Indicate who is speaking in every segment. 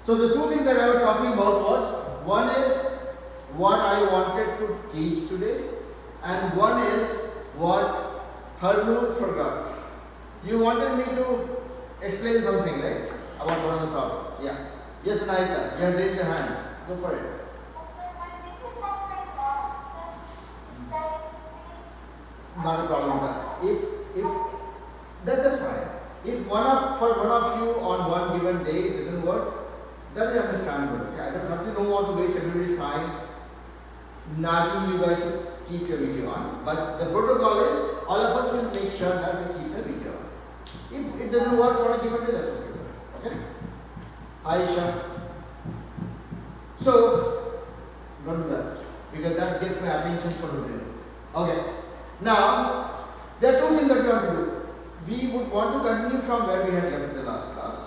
Speaker 1: So the two things that I was talking about was, one is what I wanted to teach today, and one is what Harnoor forgot. You wanted me to explain something, right? About one of the problems. Yeah. Yes, Naika, you have raised your hand. Go for it. Not a problem. If that's fine. If for one of you on one given day it doesn't work, that is understandable. Okay? I certainly don't want to waste everybody's time nagging you guys to keep your video on. But the protocol is all of us will make sure that we keep the video on. If it doesn't work on a given day, that's okay. Okay? Aisha. So don't do that, because that gets my attention for the day. Okay. Now there are two things that we want to do. We would want to continue from where we had left in the last class,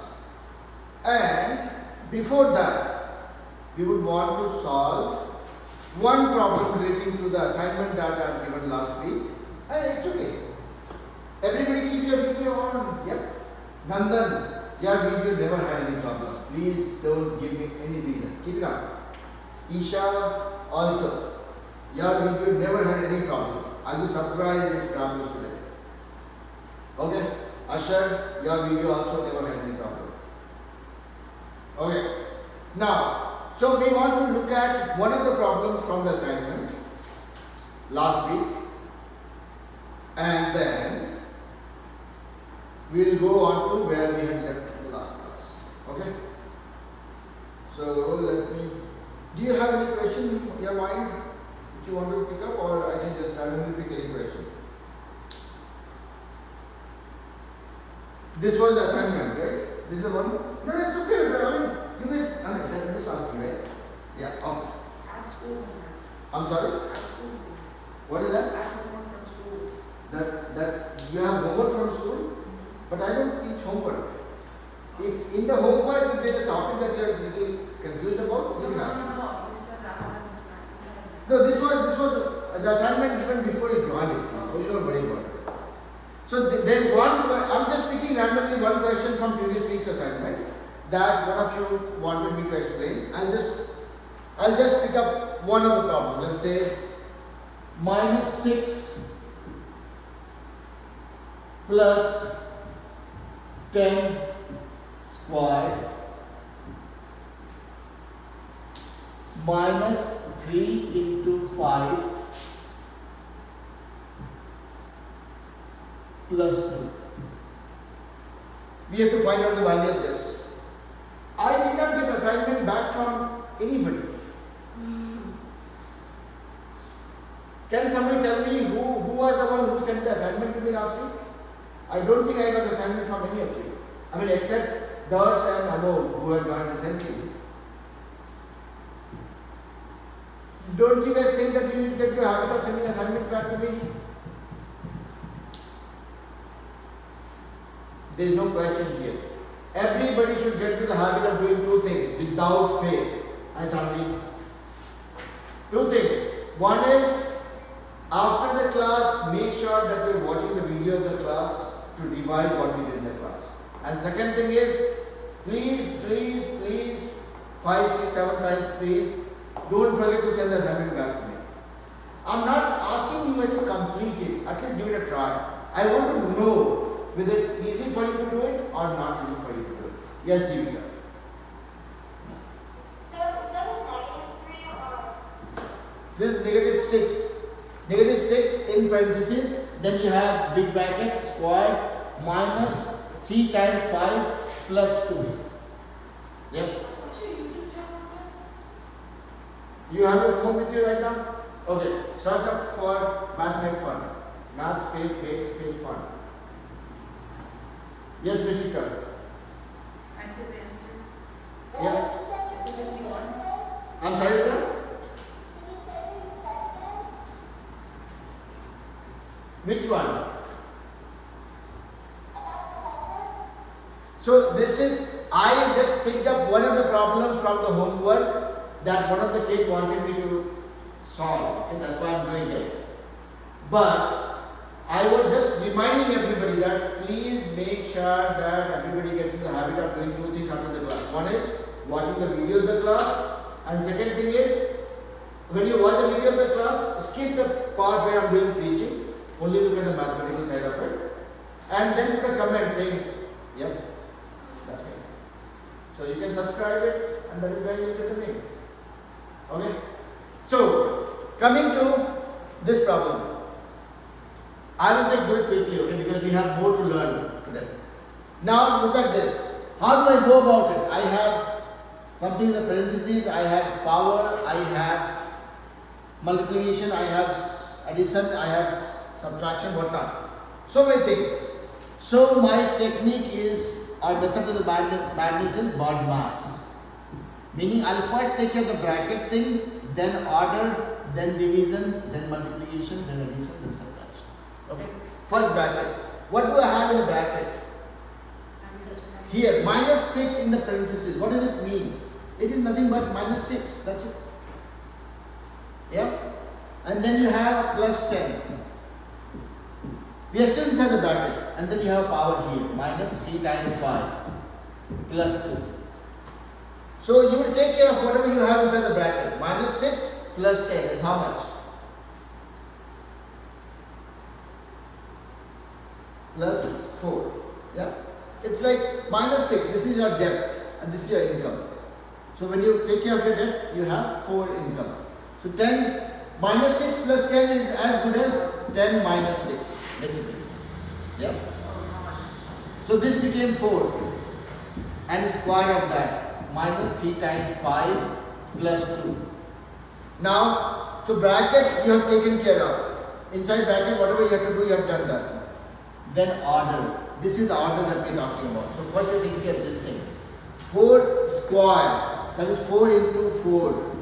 Speaker 1: and before that we would want to solve one problem relating to the assignment that I had given last week. And it's okay. Everybody keep your video on. Yep. Nandan, your video never had any problem. Please don't give me any reason. Keep it on. Isha also, your video never had any problem. I'll be surprised if it happens today. Okay. Ashar, your video also never had any problem. Okay. Now, so we want to look at one of the problems from the assignment last week, and then we will go on to where we had left in the last class. Okay. So let me. Do you have any question in your mind which you want to pick up, or I can just randomly pick any question? This was the assignment, right? This is the one. No, it's okay. I mean, you guys. Let me ask you, right? Yeah. Okay.
Speaker 2: At school.
Speaker 1: I'm sorry.
Speaker 2: At school.
Speaker 1: What is that?
Speaker 2: I have homework from school.
Speaker 1: That you have homework from school, but I don't teach homework. If in the homework if there's a topic that you are little confused about, you can ask.
Speaker 2: No. You said I have an assignment.
Speaker 1: No, this was the assignment given before you joined it, so you don't worry about it. So there's one. I'm just picking randomly one question from previous week's assignment that one of you wanted me to explain. I'll just pick up one of the problems. Let's say -6 plus 10 squared minus 3 into 5 plus 2. We have to find out the value of this. I did not get assignment back from anybody. Can somebody tell me who was the one who sent the assignment to me last week? I don't think I got assignment from any of you. I mean, except Dars and Amo, who had joined recently. Don't you guys think that you need to get your habit of sending assignments back to me? There is no question here. Everybody should get to the habit of doing two things without fail. I said two things. One is, after the class, make sure that you are watching the video of the class to revise what we did in the class. And second thing is, please, 5, 6, 7 times, please, don't forget to send the assignment back to me. I'm not asking you guys to complete it. At least give it a try. I want to know whether it's easy for you to do it or not easy for you to do it. Yes, Jivika. This is -6. -6 in parentheses, then you have big bracket square minus 3 times 5 plus 2. Yep.
Speaker 2: What's your YouTube channel?
Speaker 1: You have your phone with you right now? Okay. Search up for Math Made Fun. Math space fun. Yes, Mishika.
Speaker 2: I said the answer.
Speaker 1: Yeah.
Speaker 2: Is it 51?
Speaker 1: I'm sorry, sir? Which one? So this is, I just picked up one of the problems from the homework that one of the kids wanted me to solve. Okay, that's why I'm doing it. But I was just reminding everybody that please make sure that everybody gets in the habit of doing two things after the class. One is watching the video of the class, and second thing is, when you watch the video of the class, skip the part where I'm doing preaching, only look at the mathematical side of it, and then put a comment saying, yep, that's it. So you can subscribe it, and that is where you get the link. Okay? So, coming to this problem. I will just do it quickly, okay, because we have more to learn today. Now look at this. How do I go about it? I have something in the parentheses, I have power, I have multiplication, I have addition, I have subtraction, whatnot. So many things. So my technique is, our method of the madness is BODMAS. Meaning I'll first take care of the bracket thing, then order, then division, then multiplication, then addition, then subtraction. Okay? First bracket. What do I have in the bracket? Here, minus 6 in the parentheses. What does it mean? It is nothing but minus 6. That's it. Yeah? And then you have plus 10. We are still inside the bracket. And then you have power here. Minus 3 times 5 plus 2. So you will take care of whatever you have inside the bracket. Minus 6 plus 10 is how much? Plus 4. Yeah? It's like minus 6. This is your debt and this is your income. So when you take care of your debt, you have 4 income. So 10 minus 6 plus 10 is as good as 10 minus 6. Basically. Yeah? So this became 4. And square of that. Minus 3 times 5 plus 2. Now, so bracket you have taken care of. Inside bracket, whatever you have to do, you have done that. Then order. This is the order that we are talking about. So first you are taking care of this thing. 4 square, that is 4 into 4.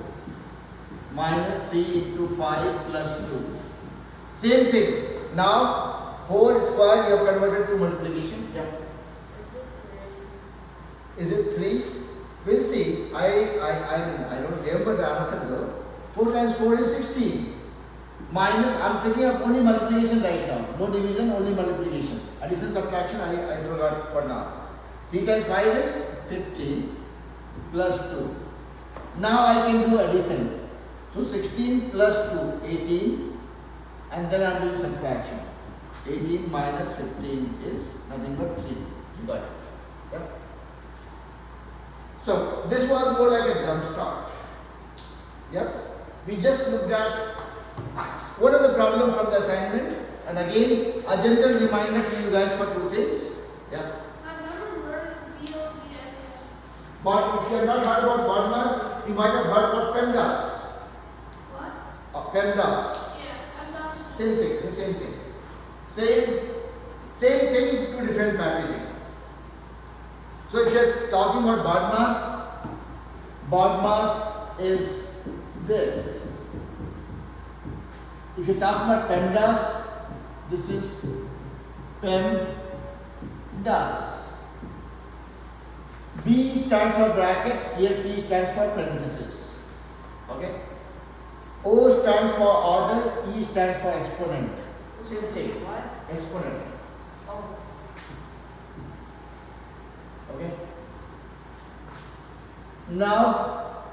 Speaker 1: Minus 3 into 5 plus 2. Same thing. Now, 4 square you have converted to multiplication. Yeah. Is it 3? We'll see. I don't remember the answer though. 4 times 4 is 16. Minus, I'm taking up only multiplication right now. No division, only multiplication. Addition, subtraction, I forgot for now. 3 times 5 is 15 plus 2. Now I can do addition. So 16 plus 2, 18. And then I'm doing subtraction. 18 minus 15 is nothing but 3. You got it. Yep. So this was more like a jump start. Yep. We just looked at what are the problems from the assignment, and again a gentle reminder to you guys for 2 things. Yeah.
Speaker 2: I've never heard of BODMAS.
Speaker 1: But if you have not heard about BODMAS, you might have heard about PEMDAS.
Speaker 2: What?
Speaker 1: PEMDAS.
Speaker 2: Yeah, I've got some.
Speaker 1: Same thing. It's the same thing. Same thing to different packaging. So if you are talking about BODMAS is this. If you talk about PEMDAS, this is PEMDAS. B stands for bracket, here P stands for parenthesis. Okay? O stands for order, E stands for exponent. Same thing.
Speaker 2: What?
Speaker 1: Exponent.
Speaker 2: Oh.
Speaker 1: Okay? Now,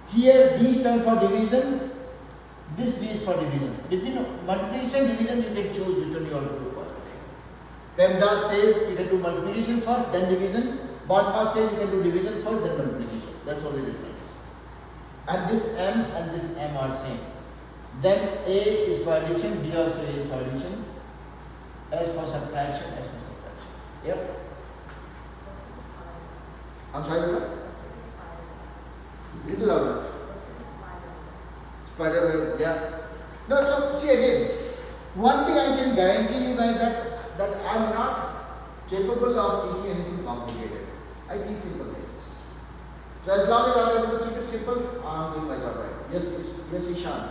Speaker 1: here D stands for division, this D is for division. Between multiplication and division, you can choose which one you want to do first. PEMDAS says you can do multiplication first, then division. BODMAS says you can do division first, then multiplication. That's only difference. And this M and this M are same. Then A is for addition, B also A is for addition, S for subtraction, S for subtraction. Yep. I'm sorry, what? Little louder. Spider web, yeah. No, so see again, one thing I can guarantee you guys that I am not capable of teaching anything complicated. I teach simple things. So as long as I am able to keep it simple, I am doing my job right. Yes, Ishan.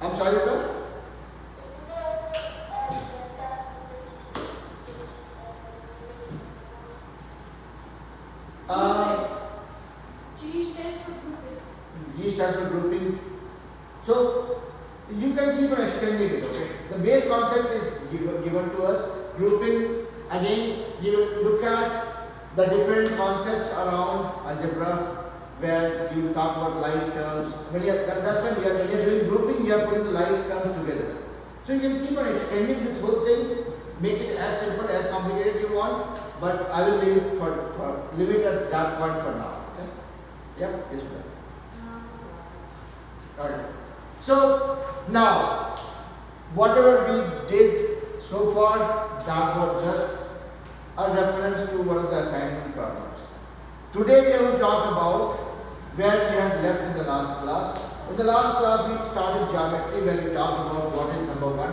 Speaker 1: I'm sorry, what?
Speaker 2: G stands for grouping.
Speaker 1: G stands for grouping. So you can keep on extending it, okay? The base concept is grouping, again you will look at the different concepts around algebra where you talk about like terms. That's when when you're doing grouping, you are putting the like terms together. So you can keep on extending this whole thing, make it as simple, as complicated you want, but I will leave it leave it at that point for now. Okay? Yeah, yes, ma'am. Alright. So now, whatever we did so far, that was just a reference to one of the assignment problems. Today we will talk about where we had left in the last class. In the last class we started geometry, where we talked about what is number 1,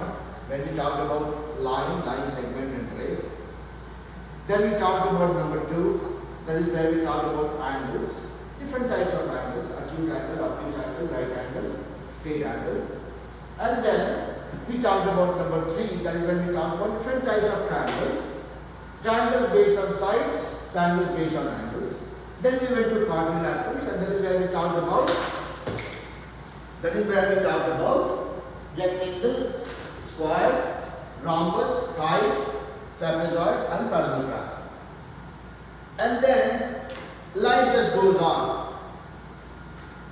Speaker 1: when we talked about line, segment and ray. Then we talked about number 2, that is where we talked about angles, different types of angles, acute angle, obtuse angle, right angle, straight angle. And then we talked about number 3, that is when we talked about different types of triangles. Triangles based on sides, triangles based on angles. Then we went to quadrilaterals, and that is where we talked about rectangle, square, rhombus, kite, trapezoid and parallelogram. And then life just goes on.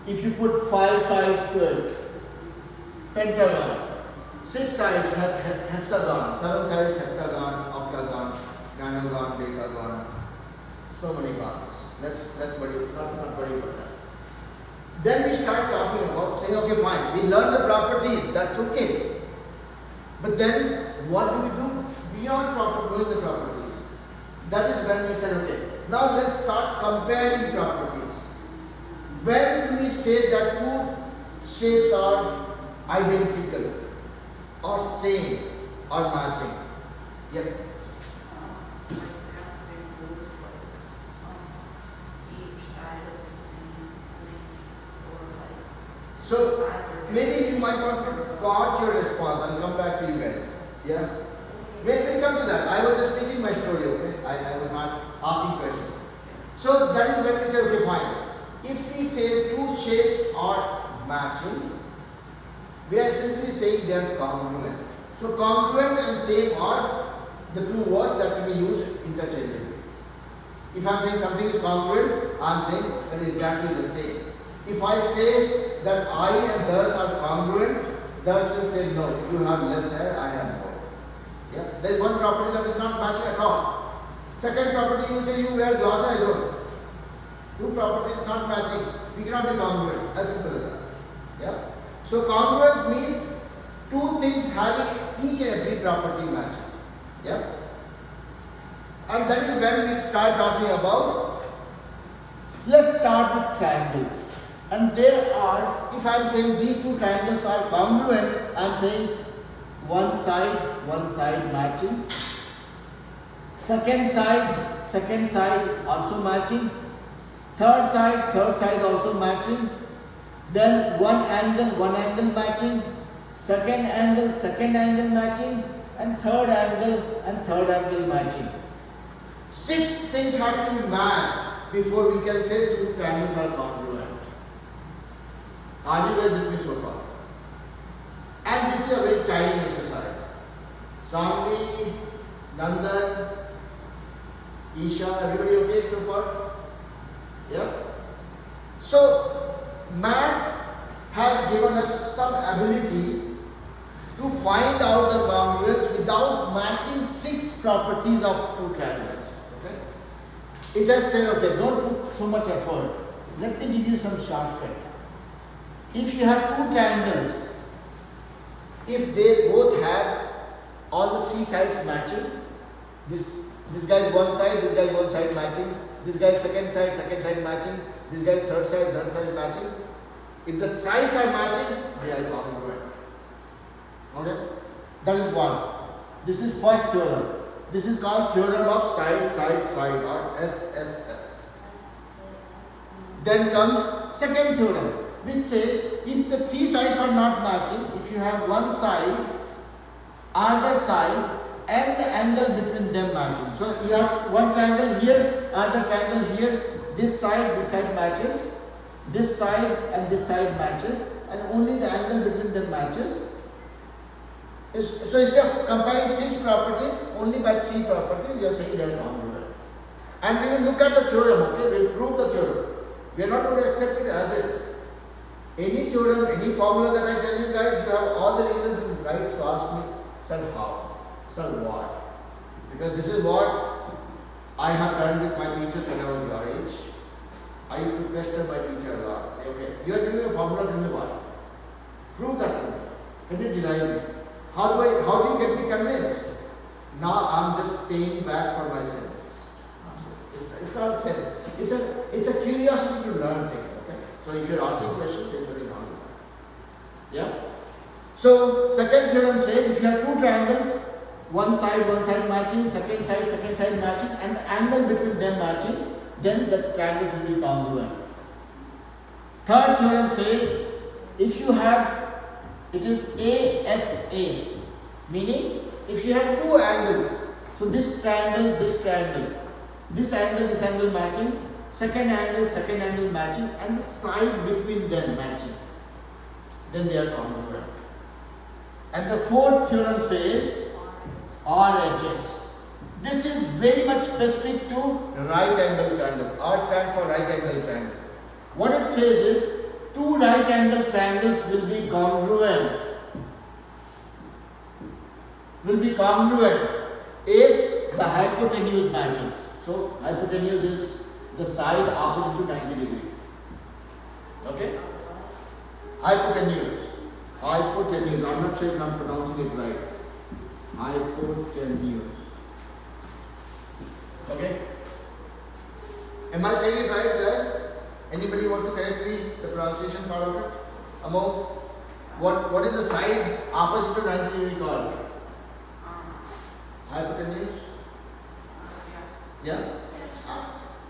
Speaker 1: If you put 5 sides to it, pentagon, 6 sides hexagon, 7 sides heptagon, octagon, nonagon, decagon, so many gons. Let's worry not worry about that. Then we start talking about saying, okay, fine, we learn the properties, that's okay. But then what do we do beyond knowing the properties? That is when we said, okay, now let's start comparing properties. When do we say that two shapes are identical or same or matching? Yeah. So maybe you might want to part your response. I'll come back to you guys. Yeah? We'll come to that. I was just teaching my story, okay? I was not asking questions. So that is when we say, okay, fine. If we say two shapes are matching, we are essentially saying they are congruent. So congruent and same are the two words that can be used interchangeably. If I am saying something is congruent, I am saying that is exactly the same. If I say that I and thus are congruent, thus will say no, you have less hair, I have more. Yeah? There is one property that is not matching at all. Second property will say you wear glasses, I don't. Two properties not matching, we cannot be congruent, as simple as that. Yeah? So congruence means two things having each and every property matching. Yeah? And that is when we start talking about, let's start with triangles. And there are, if I am saying these two triangles are congruent, I am saying one side matching, second side also matching, third side also matching, then one angle matching, second angle matching, and third angle matching. 6 things have to be matched before we can say two triangles are congruent. Are you guys with me so far? And this is a very tiring exercise. Samvi, Nandan, Isha, everybody okay so far? Yeah? So, math has given us some ability to find out the congruence without matching 6 properties of two triangles. Okay? It has said, okay, don't put so much effort. Let me give you some shortcut. If you have two triangles, if they both have all the 3 sides matching, this guy's one side matching, this guy's second side matching, this guy's third side matching. If the sides are matching, they are congruent. Okay? That is one. This is first theorem. This is called theorem of side or SSS. Then comes second theorem, which says if the 3 sides are not matching, if you have one side, other side, and the angle between them matching. So you have one triangle here, other triangle here, this side matches, this side and this side matches, and only the angle between them matches. So instead of comparing 6 properties, only by 3 properties you are saying they are congruent. And we will look at the theorem, okay? We will prove the theorem. We are not going to accept it as is. Any theorem, any formula that I tell you guys, you have all the reasons and right to ask me, sir, how? Sir, why? Because this is what I have done with my teachers when I was your age. I used to pester my teacher a lot. Say, okay, you are giving a formula, tell me why. Prove that to me. Can you derive it? How do you get me convinced? Now I'm just paying back for my sins. It's not sin. It's a curiosity to learn things. Okay. So if you're asking questions, there's nothing wrong with that. Yeah. So second theorem says if you have two triangles, one side matching, second side matching, and the angle between them matching, then the triangles will be congruent. Third theorem says if you have, it is ASA, meaning if you have two angles, so this triangle, this angle matching, second angle matching, and the side between them matching, then they are congruent. And the fourth theorem says RHS. This is very much specific to right angle triangle. R stands for right angle triangle. What it says is two right angle triangles will be congruent. If the hypotenuse matches. So hypotenuse is the side opposite to 90 degree. Okay? Hypotenuse. I'm not sure if I'm pronouncing it right. Hypotenuse. Okay? Am I saying it right, guys? Anybody wants to correct me the pronunciation part of it? Amo, what is the side opposite to 90 degree called? Hypotenuse? Yeah?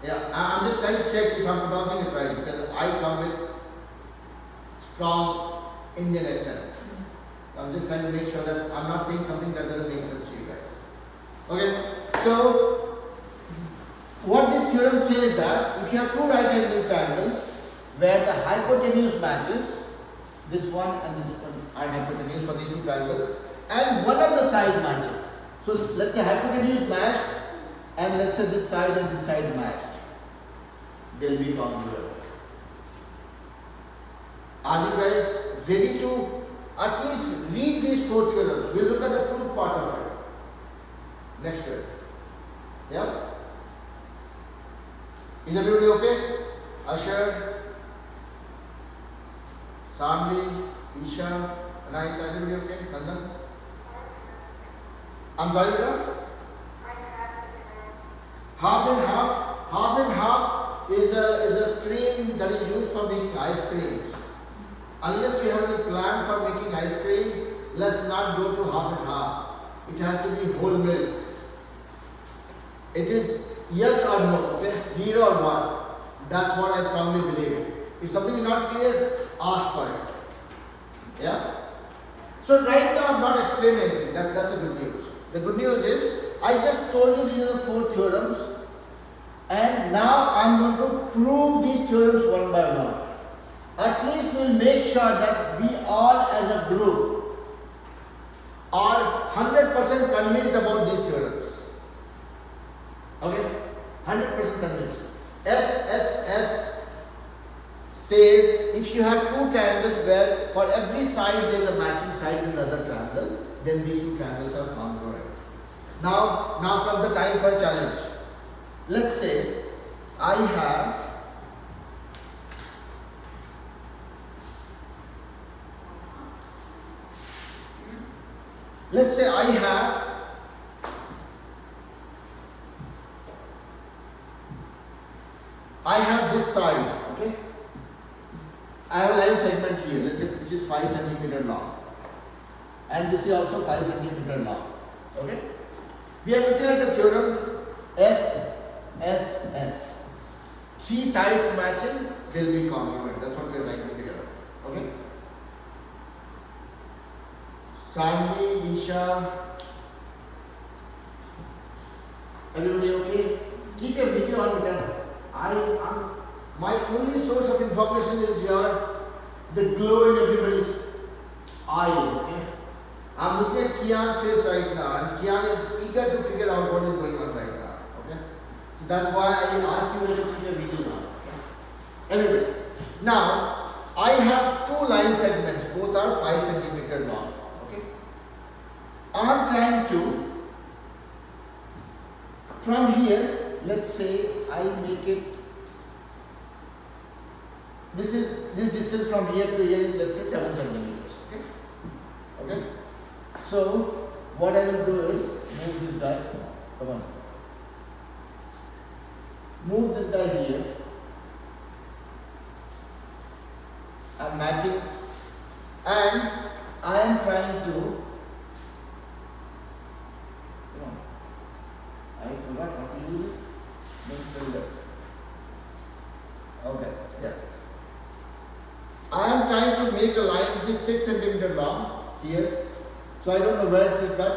Speaker 1: Yeah, I'm just trying to check if I'm pronouncing it right because I come with strong Indian accent. I'm just trying to make sure that I'm not saying something that doesn't make sense to you guys. Okay, so what this theorem says that if you have two right angle triangles where the hypotenuse matches, this one and this one are hypotenuse for these two triangles, and one of the side matches. So let's say hypotenuse matched, and let's say this side and this side matched. They'll be congruent. Are you guys ready to at least read these four theorems? We'll look at the proof part of it next year. Yeah? Is everybody okay? Ashar, Sanvi, Isha, Anahita, everybody okay? Nandan? I'm sorry, Beta? Half and half. Half and half is a cream that is used for making ice creams. Unless you have a plan for making ice cream, let's not go to half and half. It has to be whole milk. It is yes or no, okay? 0 or 1. That's what I strongly believe in. If something is not clear, ask for it. Yeah? So right now I'm not explaining anything. That's the good news. The good news is I just told you these are the four theorems, and now I'm going to prove these theorems one by one. At least we'll make sure that we all as a group are 100% convinced about these theorems. Okay? 100% convinced. SSS says if you have two triangles where for every side there is a matching side in the other triangle, then these two triangles are congruent. Now comes the time for a challenge. Let's say I have this side, okay? I have a line segment here, let's say which is 5 cm long, and this is also 5 cm long, okay? We are looking at the theorem SSS. 3 sides matching, they will be congruent. That's what we are trying to figure out, okay? Sanvi, Isha, everybody okay? Keep your video on button. My only source of information is the glow in everybody's eyes, okay? I'm looking at Kian's face right now, and Kian is eager to figure out what is going on right now. Okay, so that's why I asked you to put a video now. Everybody. Now I have two line segments. Both are 5 centimeter long. Okay. I am trying to from here. Let's say I make it. This distance from here to here is, let's say, 7 centimeters. Okay. Okay. So what I will do is move this guy. Come on. Move this guy here. I'm matching, and I am trying to. Come on. I forgot how to use it. Don't do that. Okay. Yeah. I am trying to make a line which is 6 centimeter long here, so I don't know where to cut,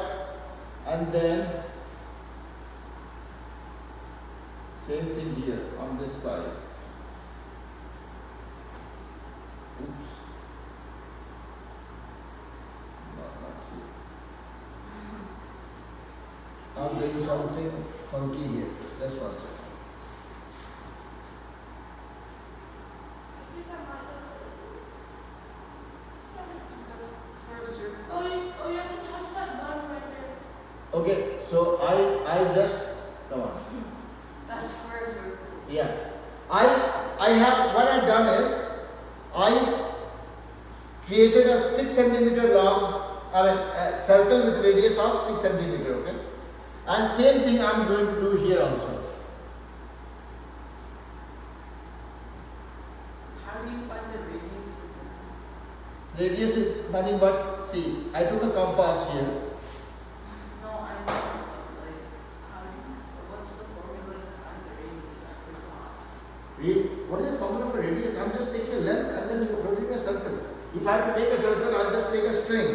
Speaker 1: and then same thing here on this side. Oops. Not here. I'm doing something funky here. Just one second.
Speaker 2: Oh, you have to touch that button right there.
Speaker 1: Okay, so I just come on.
Speaker 2: That's for a circle.
Speaker 1: Yeah, I have what I've done is I created a 6 centimeter long, a circle with radius of 6 centimeter. Okay, and same thing I'm going to do here also.
Speaker 2: How do you find the radius?
Speaker 1: Radius is nothing but, see, I took a compass here.
Speaker 2: No, I know, but like, what's the formula to find the radius? I forgot.
Speaker 1: What is the formula for radius? I'm just taking a length and then rotating a circle. If I have to make a circle, I'll just take a string.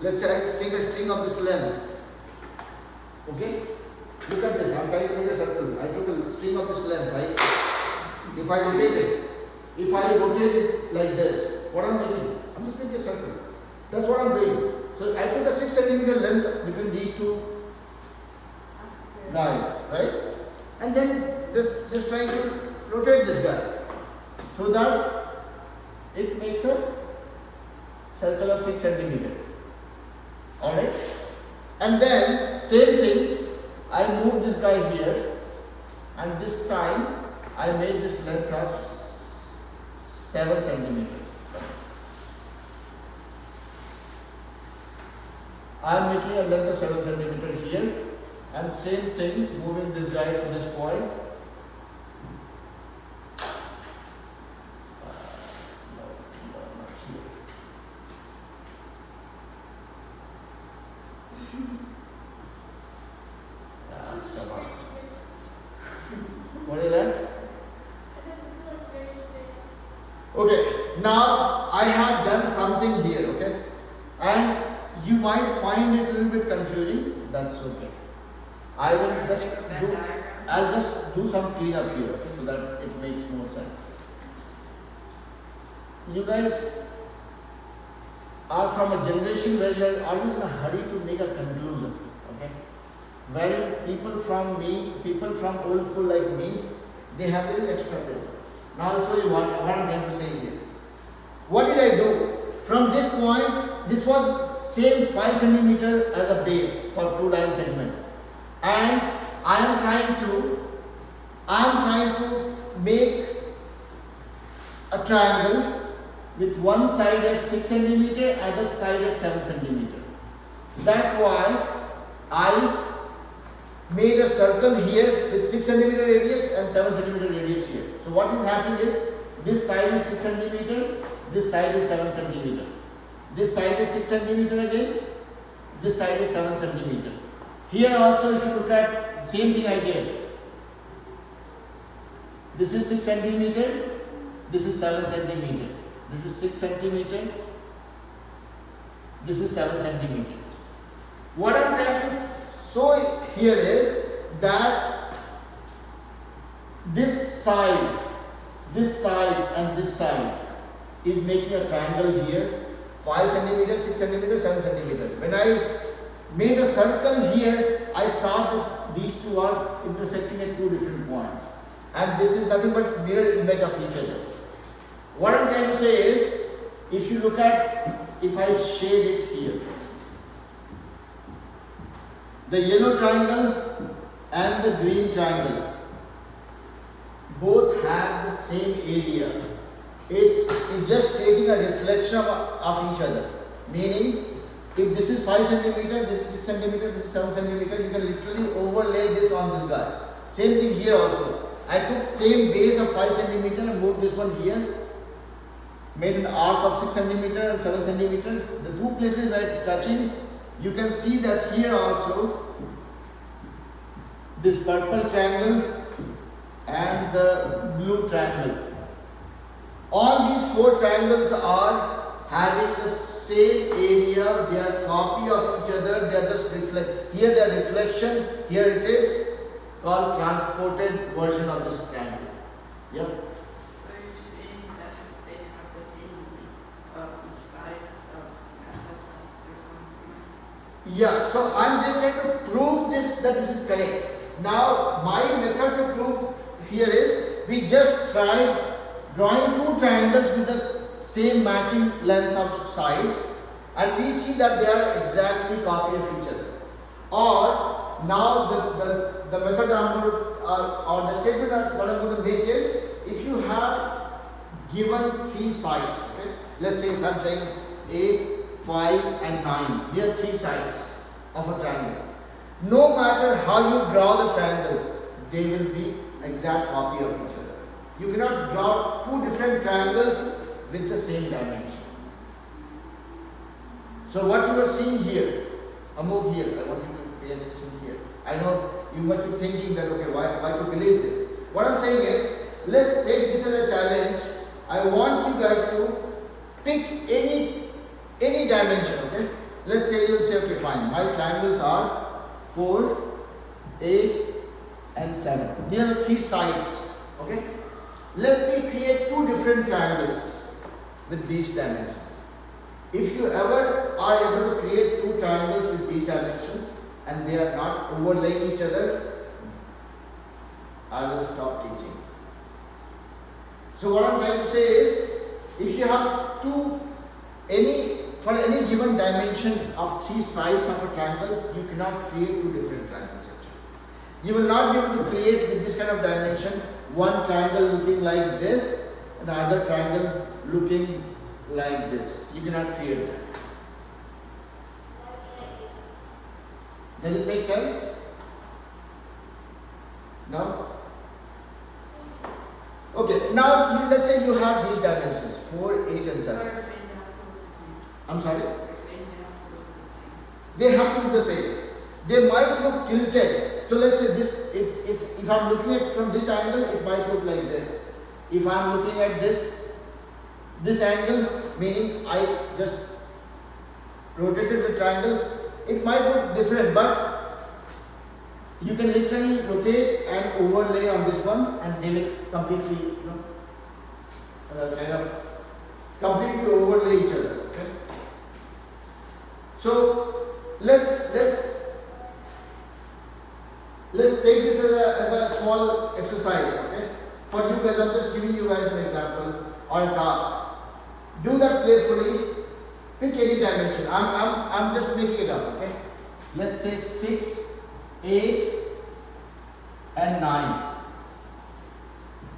Speaker 1: Let's say I take a string of this length. Okay? Look at this. I'm trying to make a circle. I took a string of this length. If I rotate it like this, what am I making? I'm just making a circle. That's what I'm doing. So I took a 6 centimeter length between these two guys, right? And then just trying to rotate this guy so that it makes a circle of 6 centimeter. Alright? And then same thing, I moved this guy here, and this time I made this length of 7 centimeter. I am making a length of 7 centimeter here, and same thing, moving this guy to this point. Not here. Come on. What is that? Okay, now I have done something here, okay? And you might find it a little bit confusing, that's okay. I'll just do some cleanup here, okay, so that it makes more sense. You guys are from a generation where you are always in a hurry to make a conclusion, okay? Wherein people from old school like me, they have little extra business. Now I'll show you what I'm trying to say here. What did I do? From this point, this was same 5 centimeter as a base for 2 line segments, and I am trying to make a triangle with one side as 6 centimeter, other side as 7 centimeter. That's why I made a circle here with 6 centimeter radius and 7 centimeter radius here. So what is happening is, this side is 6 centimeter, this side is 7 centimeter. This side is 6 centimeter again, this side is 7 centimeter. Here also if you look at, same thing I did. This is 6 centimeter, this is 7 centimeter. This is 6 centimeter, this is 7 centimeter. What I am trying to show here is that this side and this side is making a triangle here, 5 centimeter, 6 centimeter, 7 centimeter. When I made a circle here, I saw that these two are intersecting at two different points. And this is nothing but mirror image of each other. What I'm trying to say is, if you look at, if I shade it here, the yellow triangle and the green triangle both have the same area. It's just creating a reflection of each other. Meaning, if this is 5 centimeter, this is 6 centimeter, this is 7 centimeter, you can literally overlay this on this guy. Same thing here also. I took same base of 5 centimeter and moved this one here. Made an arc of 6 centimeter and 7 centimeter. The two places where it's touching, you can see that here also, this purple triangle and the blue triangle. All these four triangles are having the same area, they are copy of each other, they are just reflect. Here they are reflection, here it is called transported version of this triangle. Yep.
Speaker 2: So you're saying that if they have the same side SSS trigonometry?
Speaker 1: Yeah, so I'm just trying to prove this, that this is correct. Now my method to prove here is, we just tried drawing two triangles with the same matching length of sides, and we see that they are exactly copy of each other. Or now the method I'm going to, or the statement what I'm going to make is, if you have given three sides, okay, let's say if I'm saying 8, 5 and 9, these are three sides of a triangle. No matter how you draw the triangles, they will be exact copy of each other. You cannot draw two different triangles with the same dimension. So what you are seeing here, Amog here, I want you to pay attention here. I know you must be thinking that, okay, why to believe this? What I'm saying is, let's take this as a challenge. I want you guys to pick any dimension, okay? Let's say you'll say, okay, fine, my triangles are 4, 8 and 7. These are the three sides, okay? Let me create two different triangles with these dimensions. If you ever are able to create two triangles with these dimensions and they are not overlaying each other, I will stop teaching. So what I'm trying to say is, if you have for any given dimension of three sides of a triangle, you cannot create two different triangles actually. You will not be able to create with this kind of dimension one triangle looking like this and the other triangle looking like this. You cannot create that. Does it make sense? No? Okay, now let's say you have these dimensions 4, 8 and 7.
Speaker 2: You're saying they have to look the same.
Speaker 1: I'm sorry?
Speaker 2: You're saying they have to look the same.
Speaker 1: They have to look the same. They might look tilted. So let's say this, if I'm looking at from this angle, it might look like this. If I'm looking at this angle, meaning I just rotated the triangle, it might look different, but you can literally rotate and overlay on this one and they will completely, kind of completely overlay each other. Okay? So let's take this as a small exercise. Okay? For you guys, I'm just giving you guys an example or a task. Do that playfully. Pick any dimension. I'm just making it up. Okay? Let's say 6, 8 and 9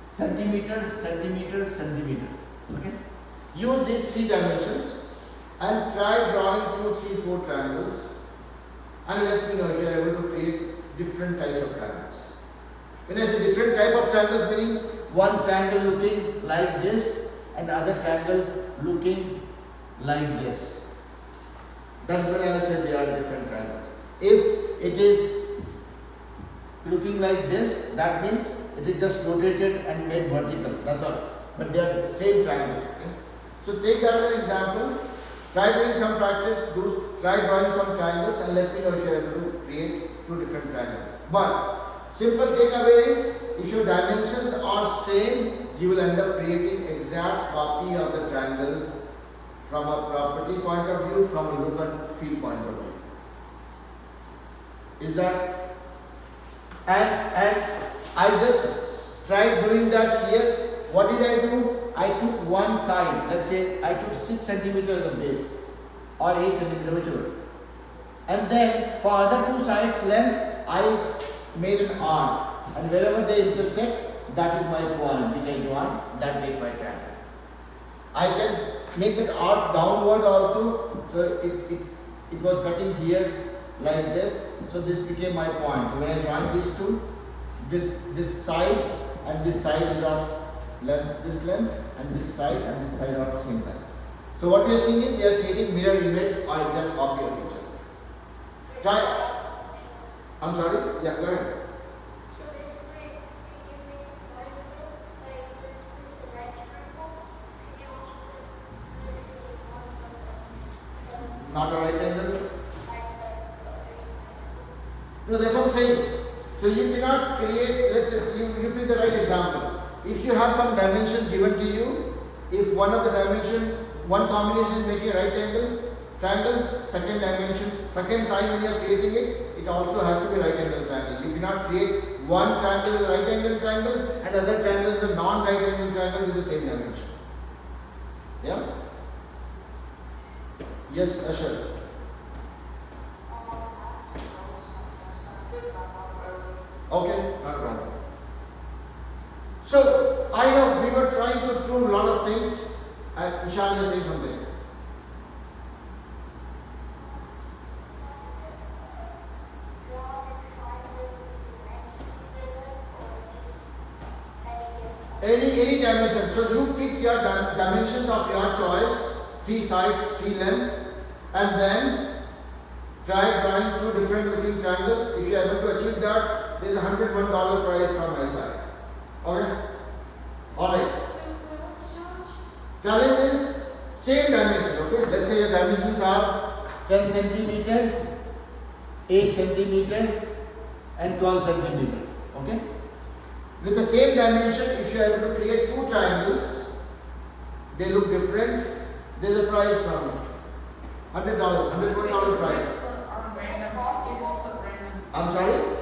Speaker 1: centimeter, centimeter, centimeter. Okay? Use these three dimensions and try drawing 2, 3, 4 triangles and let me know if you are able to create different types of triangles. When I say different type of triangles, meaning one triangle looking like this and other triangle looking like this. That's when I will say they are different triangles. If it is looking like this, that means it is just rotated and made vertical. That's all. But they are the same triangles. Okay? So take that as an example. Try doing some practice. Try drawing some triangles and let me know if you are able to create two different triangles. But simple takeaway is, if your dimensions are same, you will end up creating exact copy of the triangle from a property point of view, from a look and feel point of view. Is that, and I just tried doing that here. What did I do? I took one side, let's say I took 6 centimeters of base or 8 centimeters, whichever. And then for other two sides length, I made an arc. And wherever they intersect, that is my point which I join, that makes my triangle. I can make that arc downward also, so it was cutting here like this, so this became my point. So when I join these two, this side and this side is of length, this length, and this side are of same length. So what we are seeing is they are creating mirror image or exact copy of each other. Try. I'm sorry. Yeah, go ahead. Not a right angle? No, that's what I'm saying. So you cannot create, let's say, you pick the right example. If you have some dimensions given to you, if one of the dimension, one combination is making a right angle, triangle, second dimension, second time when you are creating it, it also has to be right angle triangle. You cannot create one triangle as a right angle triangle and other triangle as a non-right angle triangle with the same dimension. Yeah? Yes, Ashar. Okay, not a problem. So, I know we were trying to prove a lot of things, and Ishan is saying something. Any dimension. So you pick your dimensions of your choice, 3 sides, 3 lengths, and then try drawing 2 different looking triangles. If you are able to achieve that, there is a $101 prize from my side. Okay? Alright. Challenge is same dimension. Okay? Let's say your dimensions are 10 centimeter, 8 centimeter, and 12 centimeter. Okay? With the same dimension, if you are able to create 2 triangles, they look different, there is a prize from it. $100, $101 prize. I'm sorry?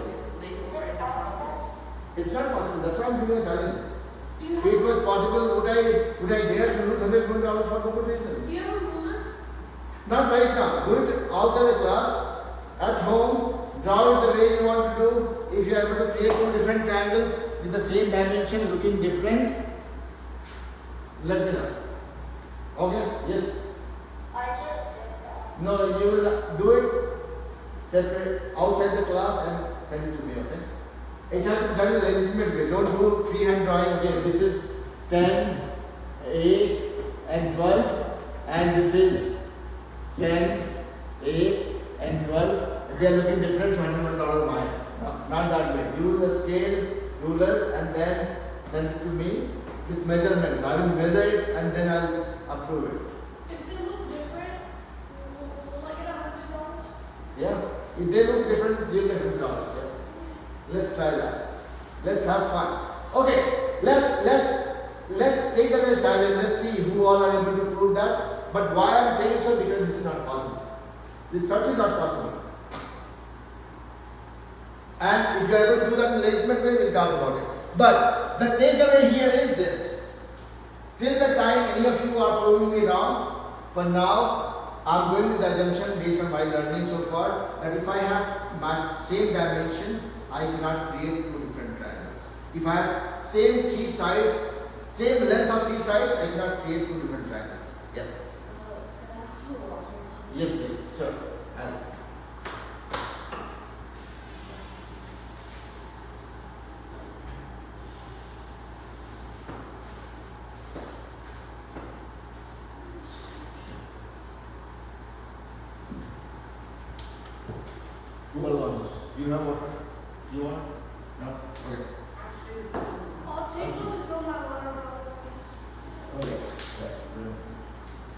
Speaker 1: It's not possible. That's why I'm doing a challenge. If it was possible, would I dare to lose $101 for no good reason?
Speaker 2: Do you have a ruler?
Speaker 1: Not right now. Do it outside the class, at home, draw it the way you want to do. If you are able to create 2 different triangles with the same dimension looking different, let me know. Okay? Yes? No, you will do it separate outside the class and send it to me, okay? It has to be done in a legitimate way. Don't do freehand drawing. Okay, this is 10, 8, and 12, and this is 10, 8, and 12. They are looking different from $101 mine. No, not that way. Use a scale, ruler, and then send it to me with measurements. I will measure it and then I'll approve it.
Speaker 2: If they look different, will I get $100?
Speaker 1: Yeah. If they look different, you'll get $100. Yeah. Let's try that. Let's have fun. Okay. Let's take that as a challenge. Let's see who all are able to prove that. But why I'm saying so? Because this is not possible. This is certainly not possible. And if you are able to do that in a legitimate way, we'll talk about it. But the takeaway here is this. Till the time any of you are proving me wrong, for now, I'm going with the assumption based on my learning so far that if I have my same dimension, I cannot create 2 different triangles. If I have same 3 sides, same length of 3 sides, I cannot create 2 different triangles. Yeah. Yes, please. Sure. Who else? You have water? You want? No? Okay.
Speaker 2: I'll take one to fill my water bottle, please.
Speaker 1: Okay. Yeah.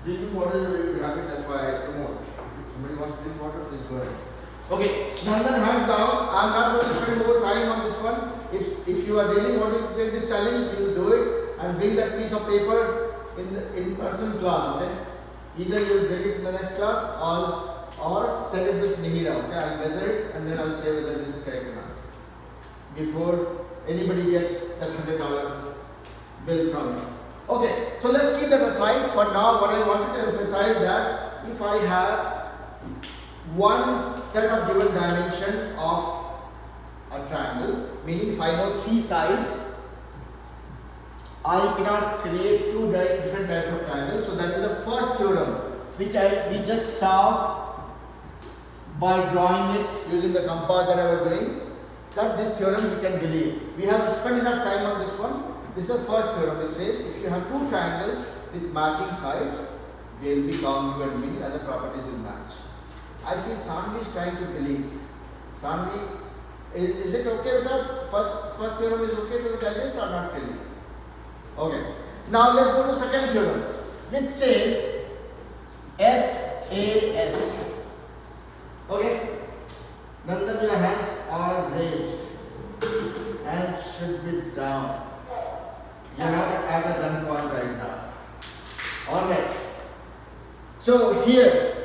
Speaker 1: Drinking water is a very good habit, that's why I promote. If somebody wants to drink water, please go ahead. Okay, Nandan, hands down. I'm not going to spend more time on this one. If you are really wanting to take this challenge, you will do it and bring that piece of paper in the in-person class, okay? Either you will bring it in the next class or send it with Nihira. Okay, I'll measure it and then I'll say whether this is correct or not before anybody gets that $100 bill from me. Okay, so let's keep that aside for now. What I wanted to emphasize that if I have one set of given dimension of a triangle, meaning if I know 3 sides, I cannot create 2 different types of triangles. So that is the first theorem which we just saw by drawing it using the compass that I was doing. That this theorem we can believe. We have spent enough time on this one. This is the first theorem which says if you have 2 triangles with matching sides, they will be congruent, meaning other properties will match. I see Sanvi is trying to believe. Sanvi, is it okay with that? First theorem is okay to digest or not really? Okay. Now let's go to second theorem, which says SAS. Okay. Nandan, your hands are raised and should be down. You have to add a gun point right now. Alright. So here,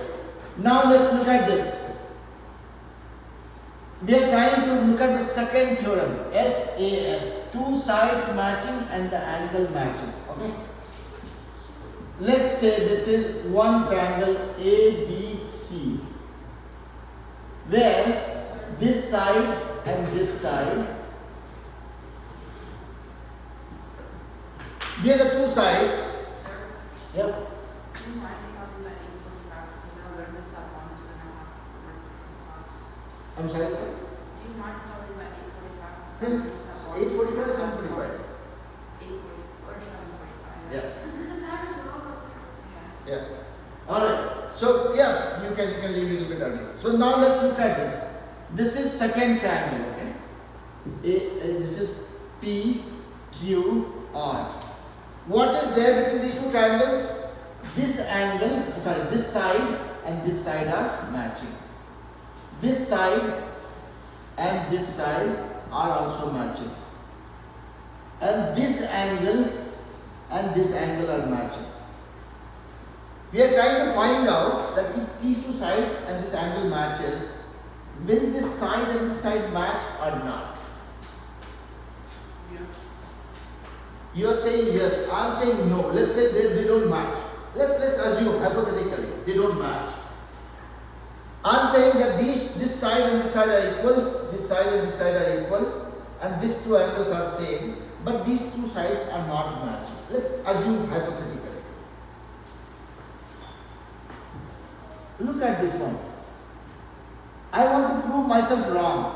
Speaker 1: now let's look at this. We are trying to look at the second theorem, SAS, 2 sides matching and the angle matching. Okay. Let's say this is one triangle ABC, where this side and this side, we are the 2 sides.
Speaker 2: Sir,
Speaker 1: Yep.
Speaker 2: do you mind if I do that 8:45 because I learned this at once when I have work from class?
Speaker 1: I'm sorry.
Speaker 2: Do you mind if I do that 8:45 because I
Speaker 1: Then
Speaker 2: learned this at once?
Speaker 1: 8:45 or 7:45?
Speaker 2: 8:40 or 7:45.
Speaker 1: Yeah.
Speaker 2: Because the time is wrong up here.
Speaker 1: Yeah. Alright. So yeah, you can leave a little bit early. So now let's look at this. This is second triangle, okay? This is PQR. What is there between these 2 triangles? This angle, sorry, this side and this side are matching. This side and this side are also matching. And this angle and this angle are matching. We are trying to find out that if these 2 sides and this angle matches, will this side and this side match or not?
Speaker 2: Yeah.
Speaker 1: You are saying yes, I am saying no. Let's say they don't match. Let's assume hypothetically they don't match. I am saying that this side and this side are equal, this side and this side are equal, and these 2 angles are same, but these 2 sides are not matching. Let's assume hypothetically. Look at this one. I want to prove myself wrong.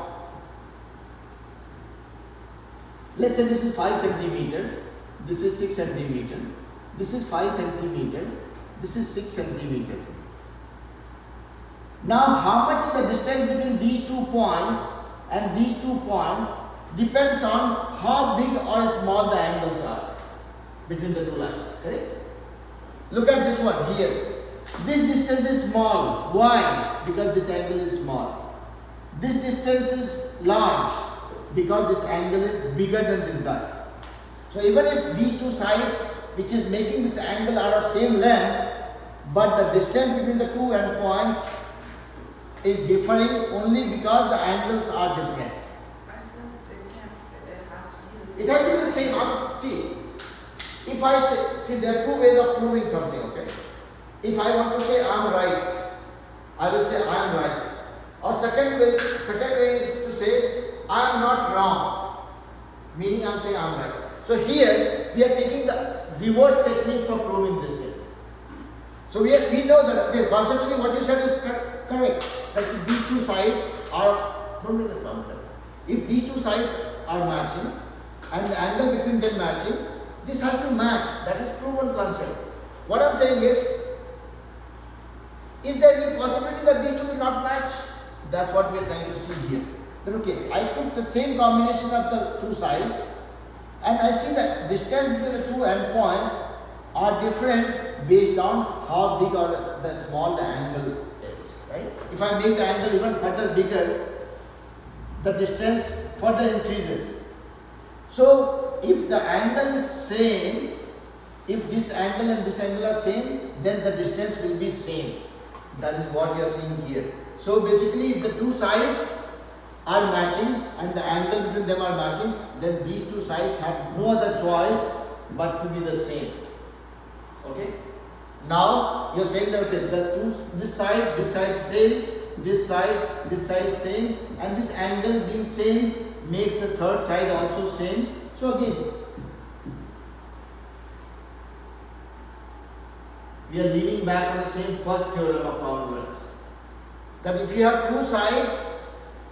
Speaker 1: Let's say this is 5 centimeter, this is 6 centimeter, this is 5 centimeter, this is 6 centimeter. Now, how much is the distance between these 2 points and these 2 points depends on how big or small the angles are between the 2 lines, correct? Look at this one here. This distance is small. Why? Because this angle is small. This distance is large because this angle is bigger than this guy. So even if these 2 sides, which is making this angle are of same length, but the distance between the 2 endpoints is differing only because the angles are different.
Speaker 2: I said it has to be the same.
Speaker 1: It has to be the same. See, if I say, see, there are 2 ways of proving something, okay? If I want to say I am right, I will say I am right. Or second way is to say I am not wrong, meaning I am saying I am right. So here we are taking the reverse technique for proving this thing. So we know that okay, conceptually what you said is correct. That if these 2 sides are, don't make the sound. If these 2 sides are matching and the angle between them matching, this has to match. That is proven concept. What I am saying is there any possibility that these 2 will not match? That's what we are trying to see here. Then okay, I took the same combination of the 2 sides and I see that distance between the 2 endpoints are different based on how big or the small the angle is, right? If I make the angle even further bigger, the distance further increases. So if the angle is same, if this angle and this angle are same, then the distance will be same. That is what you are seeing here. So basically, if the two sides are matching and the angle between them are matching, then these two sides have no other choice but to be the same. Okay. Now you are saying that okay, this side same, this side same, and this angle being same makes the third side also same. So again, we are leaning back on the same first theorem of congruence. That if you have two sides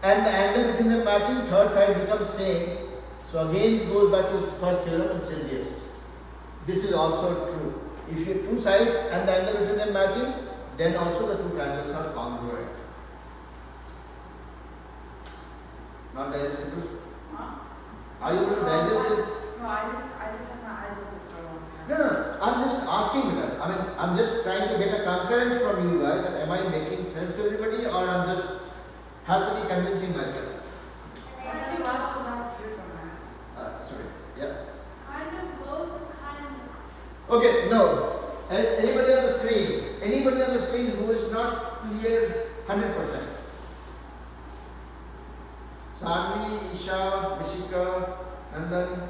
Speaker 1: and the angle between them matching, third side becomes same. So again it goes back to first theorem and says yes. This is also true. If you have two sides and the angle between them matching, then also the two triangles are congruent. Not digestible?
Speaker 2: Huh?
Speaker 1: Are you able to digest this?
Speaker 2: No, I just had my eyes open for a long time.
Speaker 1: No, I'm just asking you that. I mean, I'm just trying to get a concurrence from you guys. That am I making sense to everybody, or I'm just happily convincing myself?
Speaker 2: When did you ask about tears on my eyes?
Speaker 1: Sorry. Yeah.
Speaker 3: Kind of both, kind of.
Speaker 1: Okay. No. Anybody on the screen? Anybody on the screen who is not clear 100%? Sanvi, Isha, Mishika, Nandan.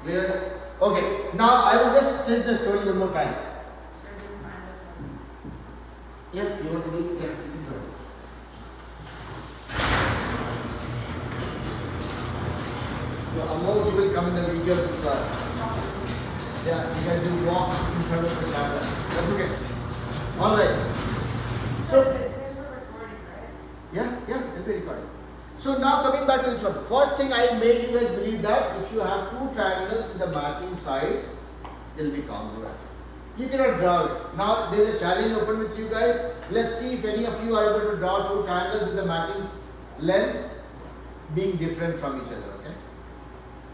Speaker 1: Clear? Okay. Now I will just tell the story one more time.
Speaker 2: So I didn't mind it.
Speaker 1: Yeah, you want to read? Yeah, you can go. So Amol, you will come in the video class. Yeah, you guys will walk in front of the camera. That's okay. All right. So
Speaker 2: there's a recording, right?
Speaker 1: yeah, it'll be recorded. So now coming back to this one. First thing I made you guys believe that if you have two triangles with the matching sides, they'll be congruent. You cannot draw it. Now there is a challenge open with you guys. Let's see if any of you are able to draw two triangles with the matching length being different from each other. Okay.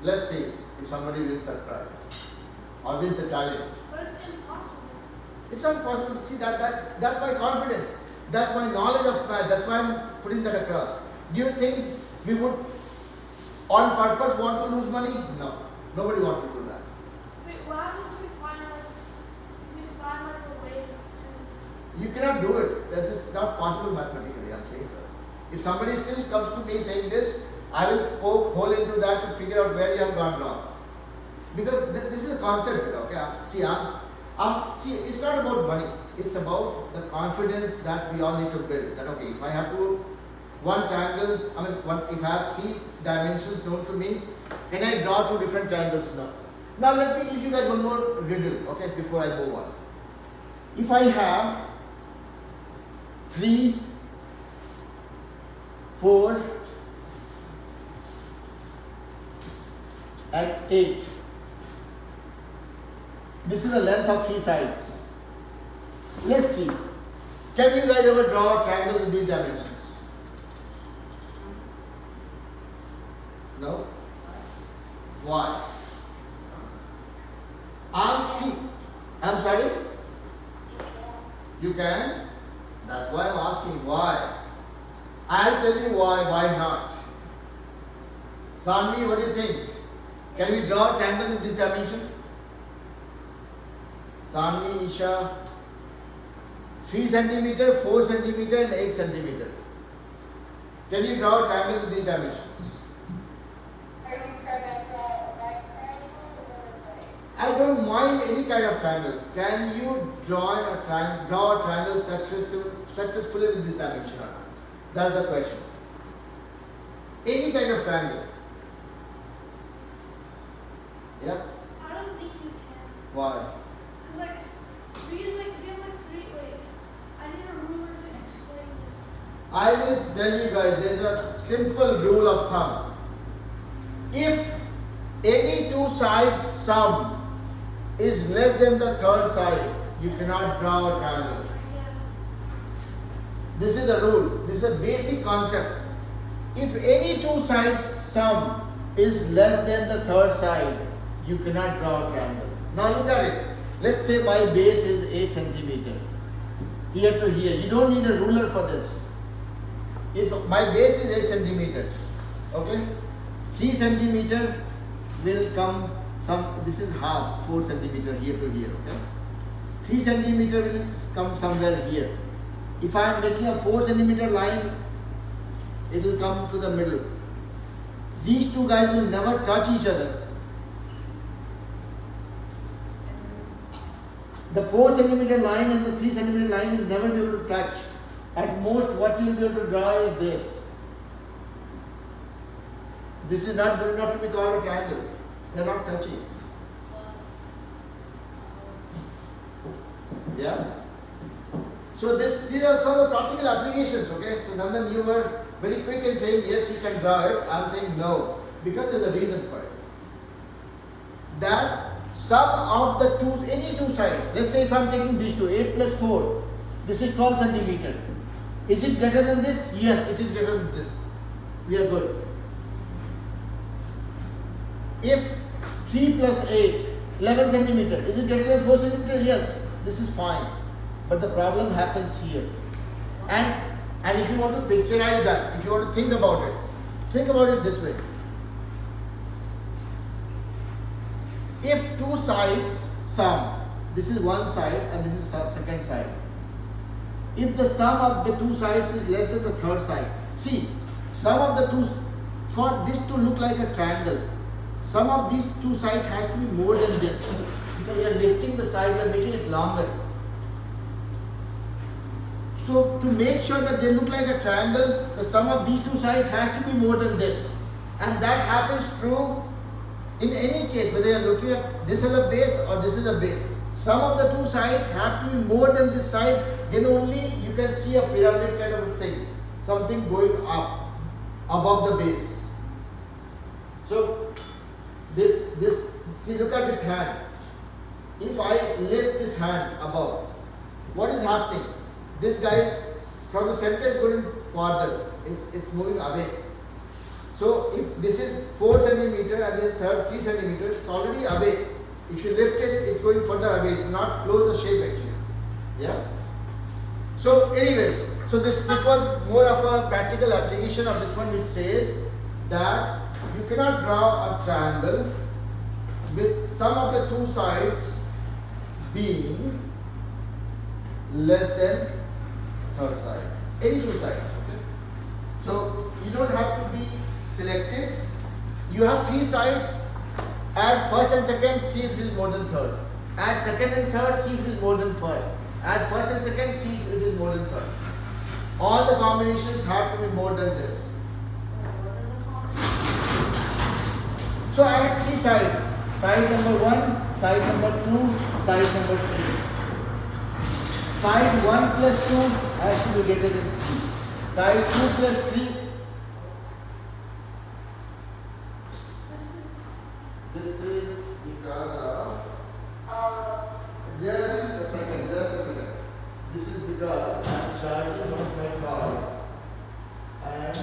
Speaker 1: Let's see if somebody wins that prize or wins the challenge.
Speaker 3: But it's impossible.
Speaker 1: It's not possible. See that's my confidence. That's my knowledge of math. That's why I'm putting that across. Do you think we would on purpose want to lose money? No. Nobody wants to do that.
Speaker 3: Wait, what happens if we find like a way to?
Speaker 1: You cannot do it. That is not possible mathematically, I'm saying so. If somebody still comes to me saying this, I will poke hole into that to figure out where you have gone wrong. Because this is a concept, okay? See, see, it's not about money. It's about the confidence that we all need to build. That okay, if I have to one triangle, if I have three dimensions known to me, can I draw two different triangles? No. Now let me give you guys one more riddle, okay, before I move on. If I have 3, 4, and 8. This is the length of 3 sides. Let's see. Can you guys ever draw a triangle with these dimensions? No? Why? I'm sorry? You can? That's why I'm asking why. I'll tell you why not. Sanvi, what do you think? Can we draw a triangle with this dimension? Sanvi, Isha, 3 centimeter, 4 centimeter and 8 centimeter. Can you draw a triangle with these dimensions? I don't mind any kind of triangle. Can you draw a triangle successfully with this dimension or not? That's the question. Any kind of triangle. Yeah?
Speaker 3: I don't think you can.
Speaker 1: Why?
Speaker 3: Cause if you have 3, I need a ruler to explain this.
Speaker 1: I will tell you guys, there's a simple rule of thumb. If any two sides sum is less than the third side, you cannot draw a triangle.
Speaker 3: Yeah.
Speaker 1: This is the rule. This is a basic concept. If any two sides sum is less than the third side, you cannot draw a triangle. Now look at it. Let's say my base is 8 centimeter. Here to here. You don't need a ruler for this. If my base is 8 centimeter, okay, 3 centimeter will come this is half, 4 centimeter here to here, okay. 3 centimeter will come somewhere here. If I am making a 4 centimeter line, it will come to the middle. These two guys will never touch each other. The 4 centimeter line and the 3 centimeter line will never be able to touch. At most, what you will be able to draw is this. This is not good enough to be called a triangle. They are not touching. Yeah? So these are some of the practical applications, okay? So Nandan, you were very quick in saying yes, you can draw it. I am saying no, because there is a reason for it. That sum of the two, any two sides, let's say if I am taking these two, 8 plus 4, this is 12 centimeter. Is it greater than this? Yes, it is greater than this. We are good. If 3 plus 8, 11 centimeter, is it greater than 4 centimeter? Yes, this is fine. But the problem happens here. And if you want to picturize that, if you want to think about it this way. If two sides sum, this is one side and this is second side. If the sum of the two sides is less than the third side, see, sum of the two, for this to look like a triangle, sum of these two sides has to be more than this, because we are lifting the side, we are making it longer. So to make sure that they look like a triangle, the sum of these two sides has to be more than this, and that happens true in any case, whether you are looking at this as a base or this is a base. Sum of the two sides have to be more than this side, then only you can see a pyramid kind of a thing, something going up above the base. So see, look at this hand. If I lift this hand above, what is happening? This guy from the center is going farther, it's moving away. So if this is 4 centimeter and this third 3 centimeter, it's already away. If you lift it, it's going further away. It's not close the shape actually. Yeah. So anyways, so this was more of a practical application of this one, which says that you cannot draw a triangle with sum of the two sides being less than third side. Any two sides. Okay. So you don't have to be selective. You have three sides. Add first and second, see if it is more than third. Add second and third, see if it is more than first. Add first and second, see if it is more than third. All the combinations have to be more than this. So I have three sides. Side number 1, side number 2, side number 3. Side 1 plus 2 has to be greater than 3. Side 2 plus 3. This is because of just a second. This is because I am charging one of my card and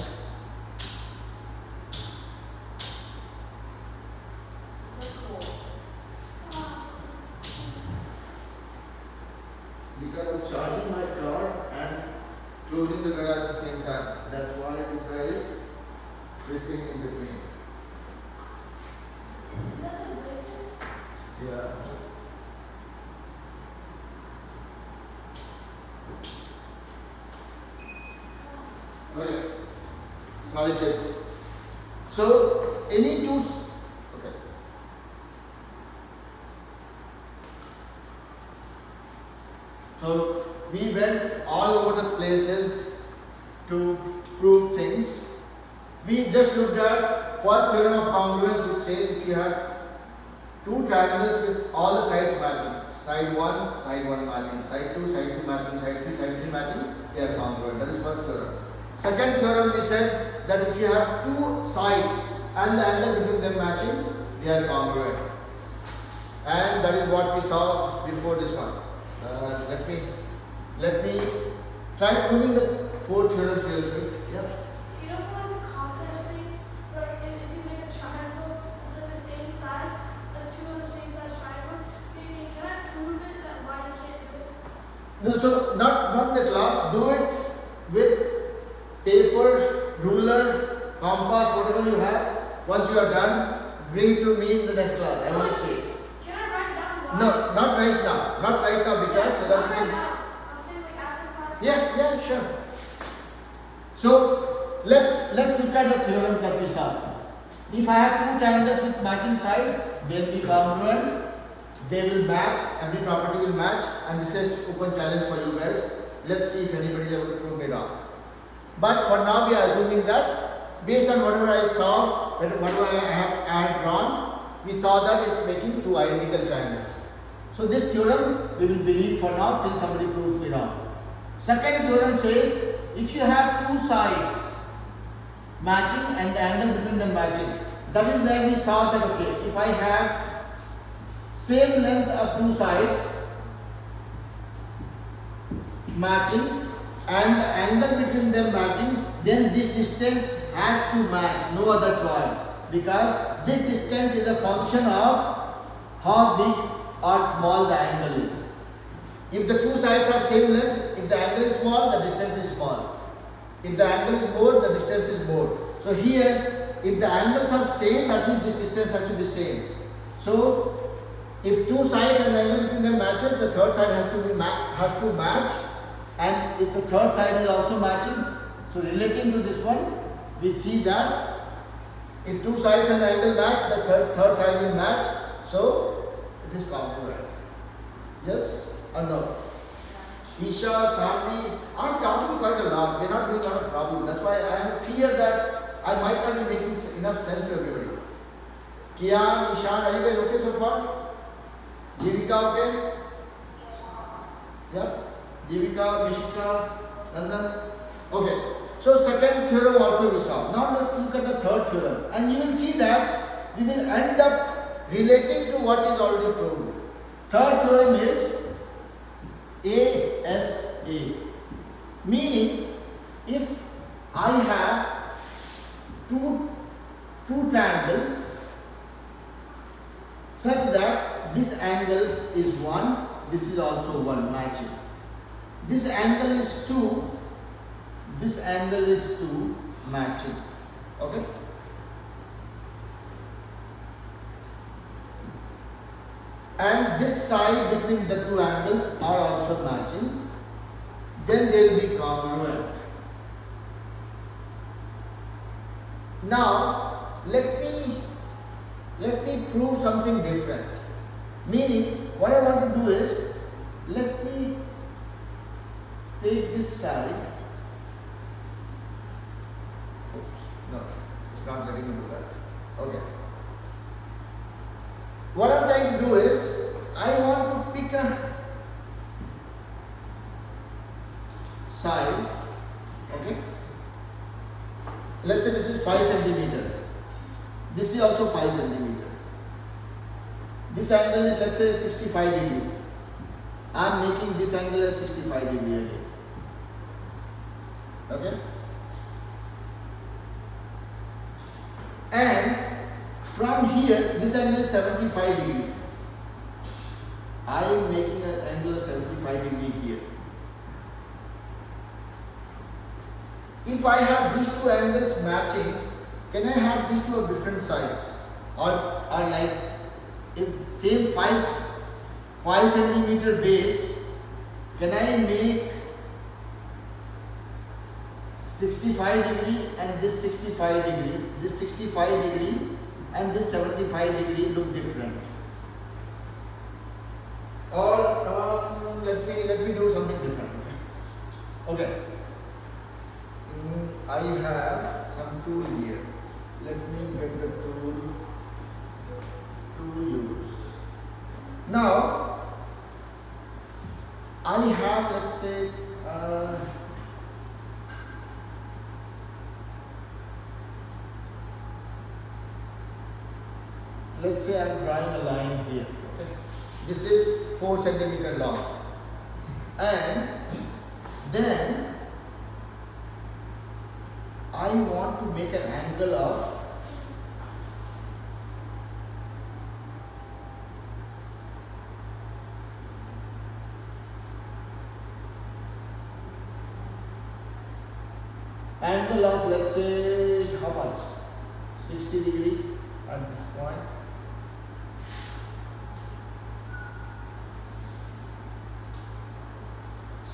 Speaker 1: because I'm charging my card and closing the garage at the same time. That's why this guy is slipping in between.
Speaker 3: Is that the way?
Speaker 1: Yeah. Okay. Sorry kids. So any two okay. So we went all over the places to prove things. We just looked at first theorem of congruence, which says if you have two triangles with all the sides matching, side 1 matching, side 2 matching, side 3 matching, they are congruent. That is first theorem. Second theorem, we said that if you have two sides and the angle between them matching, they are congruent. And that is what we saw before this one. Let me try proving the four theorems real quick. Yeah.
Speaker 3: You know, for like the contest thing, like if you make a triangle that's like the same size, like two of the same size triangles, can I prove it that why you can't do it?
Speaker 1: No, so not in the class. Do it with paper, ruler, compass, whatever you have. Once you are done, bring it to me in the next class. I want to see it.
Speaker 3: Can I write down why?
Speaker 1: No, not right now. Not right now because so that we
Speaker 3: Not right
Speaker 1: can.
Speaker 3: now. I'm saying like after class.
Speaker 1: Yeah, sure. So let's look at the theorem that we saw. If I have two triangles with matching side, they'll be congruent. They will match. Every property will match. And this is open challenge for you guys. Let's see if anybody is able to prove me wrong. But for now, we are assuming that based on whatever I saw, whatever I had drawn, we saw that it's making two identical triangles. So this theorem we will believe for now till somebody proves me wrong. Second theorem says if you have two sides matching and the angle between them matching, that is where we saw that okay, if I have same length of two sides matching and the angle between them matching, then this distance has to match, no other choice, because this distance is a function of how big or small the angle is. If the two sides are same length, if the angle is small, the distance is small. If the angle is more, the distance is more. So here, if the angles are same, that means this distance has to be same. So if two sides and the angle between them matches, the third side has to match. And if the third side is also matching, so relating to this one, we see that if two sides and the angle match, the third side will match. So it is congruent. Yes or no? Isha, Sandi, I'm talking quite a lot. We're not doing a lot of problem. That's why I have a fear that I might not be making enough sense to everybody. Kian, Ishan, are you guys okay so far? Jivika okay? Yeah? Jivika, Mishika, Nandan? Okay. So second theorem also we saw. Now let's look at the third theorem. And you will see that we will end up relating to what is already proved. Third theorem is ASA. Meaning, if I have two triangles such that this angle is 1, this is also 1, matching. This angle is 2, this angle is 2, matching. Okay? And this side between the two angles are also matching, then they will be congruent. Now let me prove something different. Meaning what I want to do is, let me take this side. Oops, no, it's not letting me do that. Okay. What I'm trying to do is, I want to pick a side, okay? Let's say this is 5 centimeter. This is also 5 centimeter. This angle is, let's say, 65 degree. I am making this angle as 65 degree again. Okay? And from here, this angle is 75 degree. I am making an angle of 75 degree here. If I have these two angles matching, can I have these two of different sides? Or like, if same 5 centimeter base, can I make 65 degree and this 65 degree, this 65 degree and this 75 degree look different? Or let me do something different. Okay. I have some tool here. Let me get the tool to use. Now I have, let's say, I'm drawing a line here. Okay. This is 4 centimeter long, and then I want to make an angle of let's say how much? 60 degree at this point.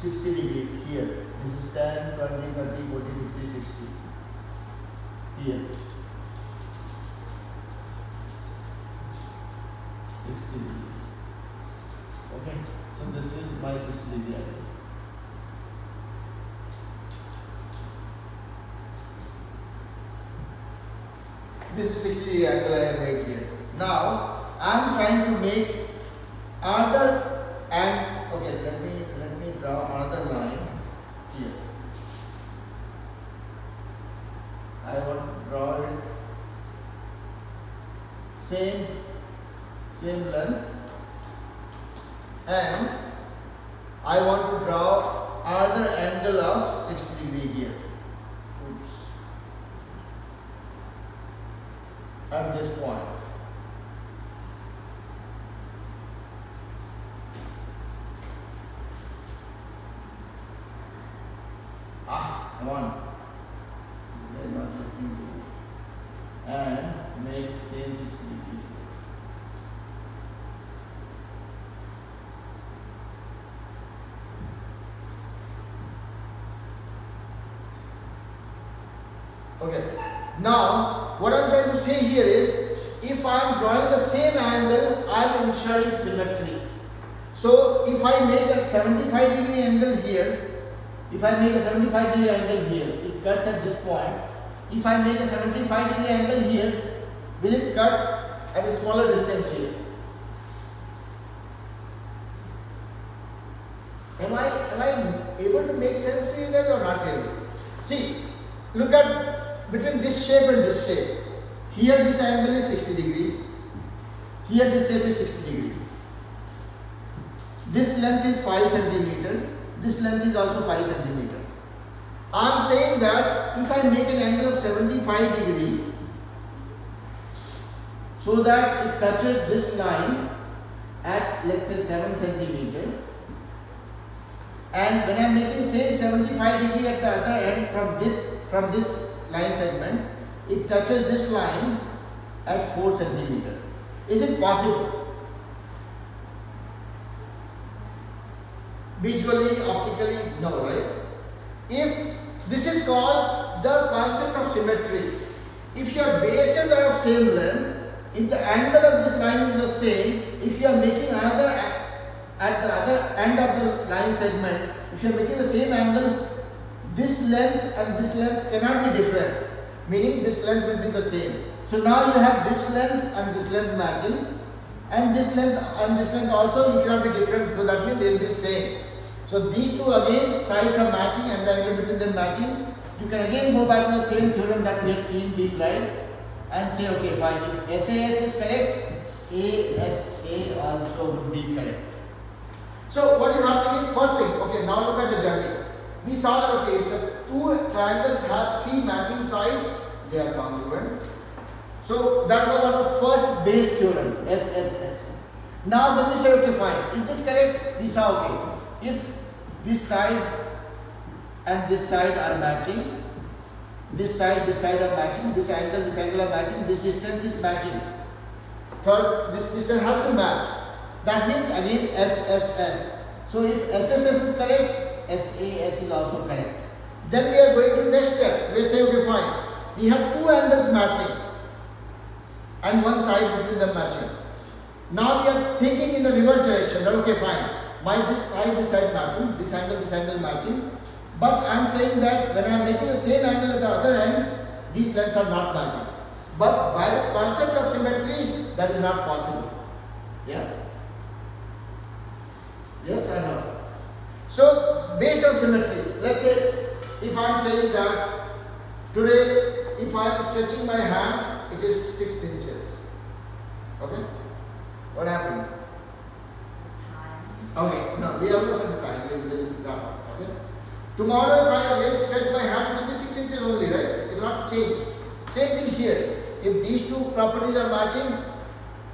Speaker 1: 60 degree here. This is 10, 20, 30, 40, 50, 60. Here. 60 degree. Okay. So this is my 60 degree angle. This is 60 degree angle I have made here. Now I am trying to make another and okay, let me draw another line here. I want to draw it same length, and I want to draw another angle of 60 degree here. Oops. At this point. Come on. They are not listening to. And make same 60 degrees. Okay. Now, what I am trying to say here is, if I am drawing the same angle, I am ensuring symmetry. So, if I make a 75 degree angle here, if I make a 75 degree angle here, it cuts at this point. If I make a 75 degree angle here, will it cut at a smaller distance here? Am I able to make sense to you guys or not really? See, look at between this shape and this shape. Here this angle is 60 degree. Here this shape is 60 degree. This length is 5 centimeter. This length is also 5 centimeter. I am saying that if I make an angle of 75 degree, so that it touches this line at, let's say, 7 centimeter, and when I am making same 75 degree at the other end from this line segment, it touches this line at 4 centimeter. Is it possible? Visually, optically, no, right? If this is called the concept of symmetry. If your bases are of same length, if the angle of this line is the same, if you are making another at the other end of the line segment, if you are making the same angle, this length and this length cannot be different, meaning this length will be the same. So now you have this length and this length matching, and this length and this length also you cannot be different, so that means they will be same. So these two again sides are matching and the angle between them matching. You can again go back to the same theorem that we had seen being right and say, okay, fine, if SAS is correct, ASA also would be correct. So what is happening is, first thing, okay, now look at the journey. We saw that, okay, the two triangles have three matching sides, they are congruent. So that was our first base theorem, SSS. Now then we say, okay, fine, is this correct? We saw, okay, if this side and this side are matching, this side are matching, this angle are matching, this distance is matching. Third, this distance has to match. That means again SSS. So if SSS is correct, SAS is also correct. Then we are going to next step. We say, okay, fine, we have two angles matching and one side between them matching. Now we are thinking in the reverse direction. That okay, fine, my this side matching, this angle matching. But I am saying that when I am making the same angle at the other end, these lengths are not matching. But by the concept of symmetry, that is not possible. Yeah? Yes or no? So, based on symmetry, let's say if I am saying that today, if I am stretching my hand, it is 6 inches. Okay? What happened? Okay, no, we almost have the time. We will do that. Okay? Tomorrow, if I again stretch my hand, it will be 6 inches only, right? It will not change. Same thing here. If these two properties are matching,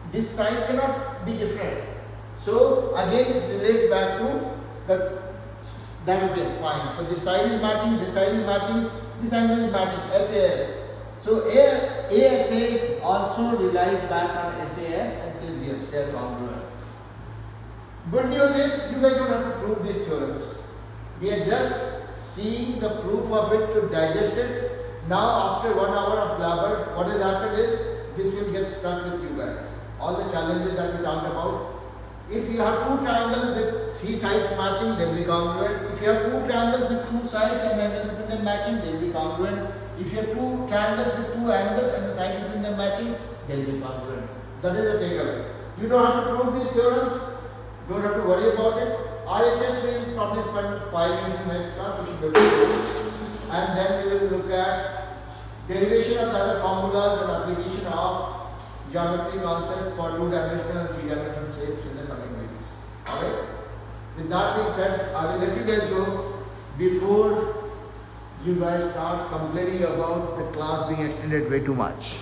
Speaker 1: this side cannot be different. So again, it relates back to that okay, fine. So this side is matching, this side is matching, this angle is matching, SAS. So ASA also relies back on SAS and says yes, they are congruent. Good news is you guys don't have to prove these theorems. We are just seeing the proof of it to digest it. Now after 1 hour of blabber, what has happened is this will get stuck with you guys. All the challenges that we talked about. If you have two triangles with 3 sides matching, they will be congruent. If you have two triangles with 2 sides and the angle between them matching, they will be congruent. If you have two triangles with 2 angles and the side between them matching, they will be congruent. That is the takeaway. You don't have to prove these theorems. Don't have to worry about it. RHS will probably spend 5 minutes in the next class. We should be able to do it. And then we will look at derivation of the other formulas and application of geometry concepts for 2-dimensional and 3-dimensional shapes in the coming weeks. Alright? With that being said, I will let you guys go before you guys start complaining about the class being extended way too much.